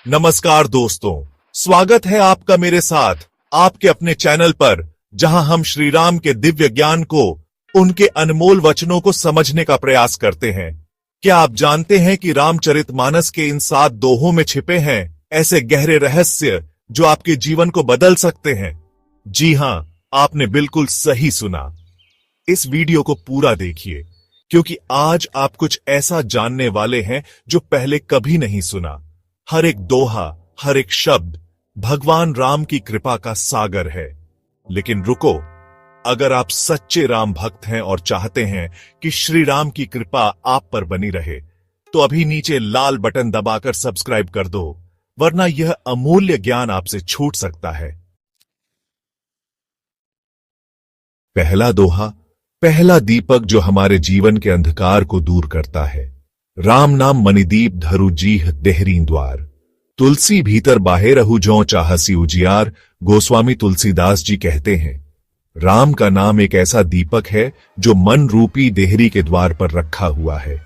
नमस्कार दोस्तों, स्वागत है आपका मेरे साथ आपके अपने चैनल पर, जहां हम श्री राम के दिव्य ज्ञान को, उनके अनमोल वचनों को समझने का प्रयास करते हैं। क्या आप जानते हैं कि रामचरितमानस के इन 7 दोहों में छिपे हैं ऐसे गहरे रहस्य जो आपके जीवन को बदल सकते हैं? जी हां, आपने बिल्कुल सही सुना। इस वीडियो को पूरा देखिए, क्योंकि आज आप कुछ ऐसा जानने वाले हैं जो पहले कभी नहीं सुना। हर एक दोहा, हर एक शब्द भगवान राम की कृपा का सागर है। लेकिन रुको, अगर आप सच्चे राम भक्त हैं और चाहते हैं कि श्री राम की कृपा आप पर बनी रहे, तो अभी नीचे लाल बटन दबाकर सब्सक्राइब कर दो, वरना यह अमूल्य ज्ञान आपसे छूट सकता है। पहला दोहा, पहला दीपक जो हमारे जीवन के अंधकार को दूर करता है। राम नाम मणिदीप धरु जीह देहरीं द्वार, तुलसी भीतर बाहे रहु जौ चाहसी उजियार। गोस्वामी तुलसीदास जी कहते हैं, राम का नाम एक ऐसा दीपक है जो मन रूपी देहरी के द्वार पर रखा हुआ है।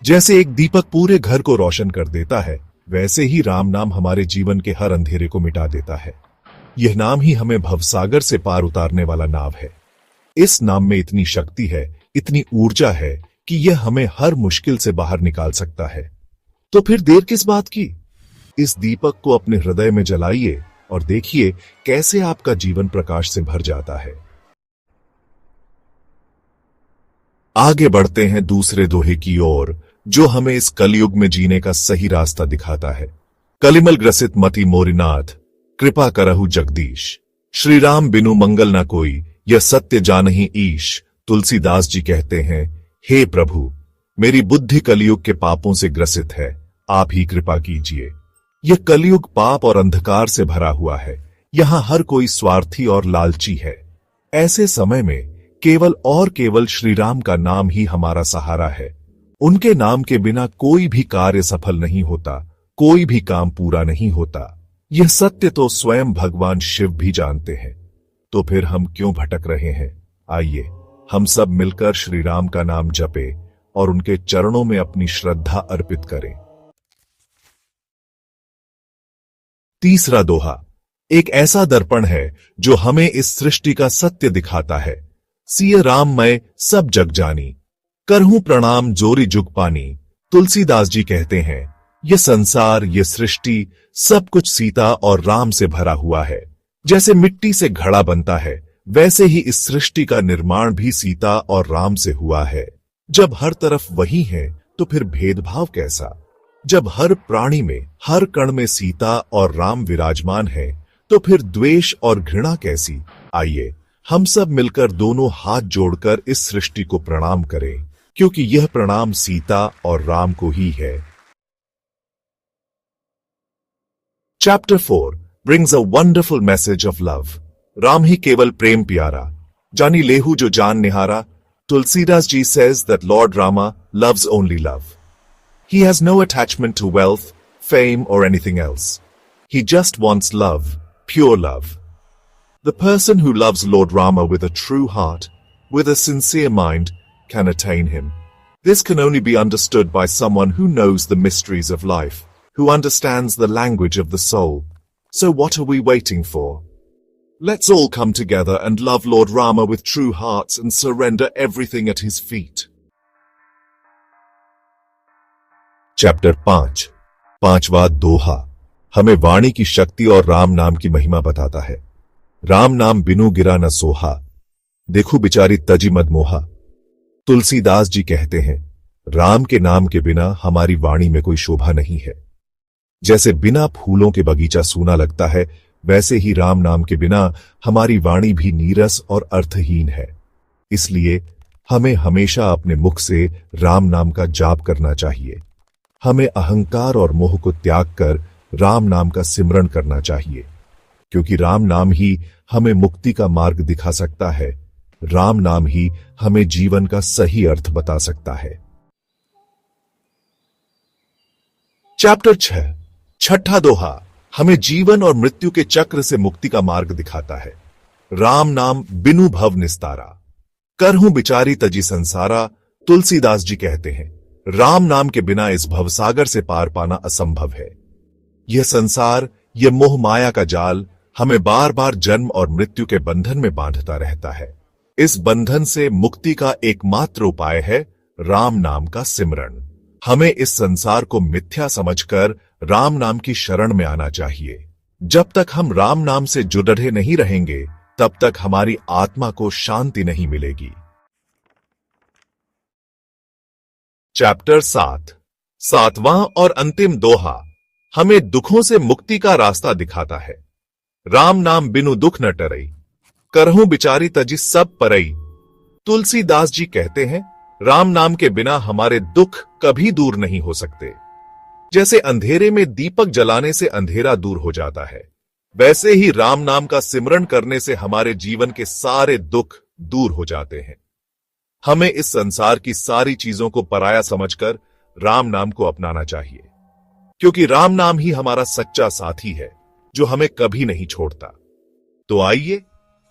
जैसे एक दीपक पूरे घर को रोशन कर देता है, वैसे ही राम नाम हमारे जीवन के हर अंधेरे को मिटा देता है। यह नाम ही हमें भवसागर से पार उतारने वाला नाव है। इस नाम में इतनी शक्ति है, इतनी ऊर्जा है कि यह हमें हर मुश्किल से बाहर निकाल सकता है। तो फिर देर किस बात की? इस दीपक को अपने हृदय में जलाइए और देखिए कैसे आपका जीवन प्रकाश से भर जाता है। आगे बढ़ते हैं दूसरे दोहे की ओर, जो हमें इस कलयुग में जीने का सही रास्ता दिखाता है। कलिमल ग्रसित मति मोरिनाथ, कृपा करहु जगदीश। श्री राम बिनु मंगल न कोई, यह सत्य जानहि ईश। तुलसीदास जी कहते हैं, हे प्रभु, मेरी बुद्धि कलयुग के पापों से ग्रसित है, आप ही कृपा कीजिए। यह कलयुग पाप और अंधकार से भरा हुआ है। यहां हर कोई स्वार्थी और लालची है। ऐसे समय में केवल और केवल श्री राम का नाम ही हमारा सहारा है। उनके नाम के बिना कोई भी कार्य सफल नहीं होता, कोई भी काम पूरा नहीं होता। यह सत्य तो स्वयं भगवान शिव भी जानते हैं। तो फिर हम क्यों भटक रहे हैं? आइए हम सब मिलकर श्री राम का नाम जपे और उनके चरणों में अपनी श्रद्धा अर्पित करें। तीसरा दोहा, एक ऐसा दर्पण है जो हमें इस सृष्टि का सत्य दिखाता है। सिय राम मैं सब जग जानी, करहूं प्रणाम जोरी जुग पानी। तुलसीदास जी कहते हैं, यह संसार, यह सृष्टि, सब कुछ सीता और राम से भरा हुआ है। जैसे मिट्टी से घड़ा बनता है, वैसे ही इस सृष्टि का निर्माण भी सीता और राम से हुआ है। जब हर तरफ वही है, तो फिर भेदभाव कैसा? जब हर प्राणी में, हर कण में सीता और राम विराजमान है, तो फिर द्वेष और घृणा कैसी? आइए हम सब मिलकर दोनों हाथ जोड़कर इस सृष्टि को प्रणाम करें, क्योंकि यह प्रणाम सीता और राम को ही है। Chapter 4 brings a wonderful message of love. Ram ही केवल प्रेम प्यारा, जानी लेहू जो जान निहारा। Tulsidas ji says that Lord Rama loves only love. He has no attachment to wealth, fame, or anything else. He just wants love, pure love. The person who loves Lord Rama with a true heart, with a sincere mind, can attain him. This can only be understood by someone who knows the mysteries of life, who understands the language of the soul. So what are we waiting for? Let's all come together and love Lord Rama with true hearts and surrender everything at his feet. Chapter 5, पांचवा दोहा, हमें वाणी की शक्ति और राम नाम की महिमा बताता है। राम नाम बिनु गिरा न सोहा, देखो बिचारी तजी मद मोहा। तुलसीदास जी कहते हैं, राम के नाम के बिना हमारी वाणी में कोई शोभा नहीं है। जैसे बिना फूलों के बगीचा सूना लगता है, वैसे ही राम नाम के बिना हमारी वाणी भी नीरस और अर्थहीन है। इसलिए हमें हमेशा अपने मुख से राम नाम का जाप करना चाहिए। हमें अहंकार और मोह को त्याग कर राम नाम का सिमरण करना चाहिए, क्योंकि राम नाम ही हमें मुक्ति का मार्ग दिखा सकता है। राम नाम ही हमें जीवन का सही अर्थ बता सकता है। चैप्टर 6, छठा दोहा, हमें जीवन और मृत्यु के चक्र से मुक्ति का मार्ग दिखाता है। राम नाम बिनु भव निस्तारा, करहूं बिचारी तजी संसारा। तुलसीदास जी कहते हैं, राम नाम के बिना इस भवसागर से पार पाना असंभव है। यह संसार, यह मोह माया का जाल हमें बार बार जन्म और मृत्यु के बंधन में बांधता रहता है। इस बंधन से मुक्ति का एकमात्र उपाय है राम नाम का सिमरण। हमें इस संसार को मिथ्या समझकर राम नाम की शरण में आना चाहिए। जब तक हम राम नाम से जुड़े नहीं रहेंगे, तब तक हमारी आत्मा को शांति नहीं मिलेगी। चैप्टर 7, 7वां और अंतिम दोहा हमें दुखों से मुक्ति का रास्ता दिखाता है। राम नाम बिनु दुख न टरई, करहूं बिचारी तजी सब परई। तुलसीदास जी कहते हैं, राम नाम के बिना हमारे दुख कभी दूर नहीं हो सकते। जैसे अंधेरे में दीपक जलाने से अंधेरा दूर हो जाता है, वैसे ही राम नाम का सिमरण करने से हमारे जीवन के सारे दुख दूर हो जाते हैं। हमें इस संसार की सारी चीजों को पराया समझकर राम नाम को अपनाना चाहिए, क्योंकि राम नाम ही हमारा सच्चा साथी है जो हमें कभी नहीं छोड़ता। तो आइए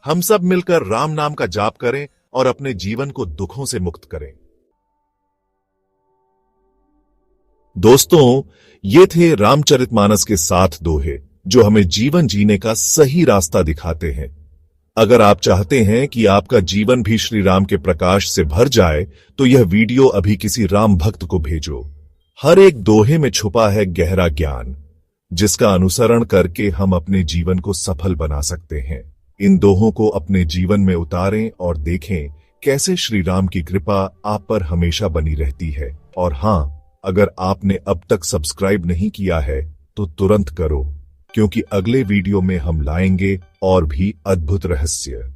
हम सब मिलकर राम नाम का जाप करें और अपने जीवन को दुखों से मुक्त करें। दोस्तों, ये थे रामचरितमानस के 7 दोहे जो हमें जीवन जीने का सही रास्ता दिखाते हैं। अगर आप चाहते हैं कि आपका जीवन भी श्री राम के प्रकाश से भर जाए, तो यह वीडियो अभी किसी राम भक्त को भेजो। हर एक दोहे में छुपा है गहरा ज्ञान, जिसका अनुसरण करके हम अपने जीवन को सफल बना सकते हैं। इन दोहों को अपने जीवन में उतारें और देखें कैसे श्री राम की कृपा आप पर हमेशा बनी रहती है। और हां, अगर आपने अब तक सब्सक्राइब नहीं किया है तो तुरंत करो, क्योंकि अगले वीडियो में हम लाएंगे और भी अद्भुत रहस्य।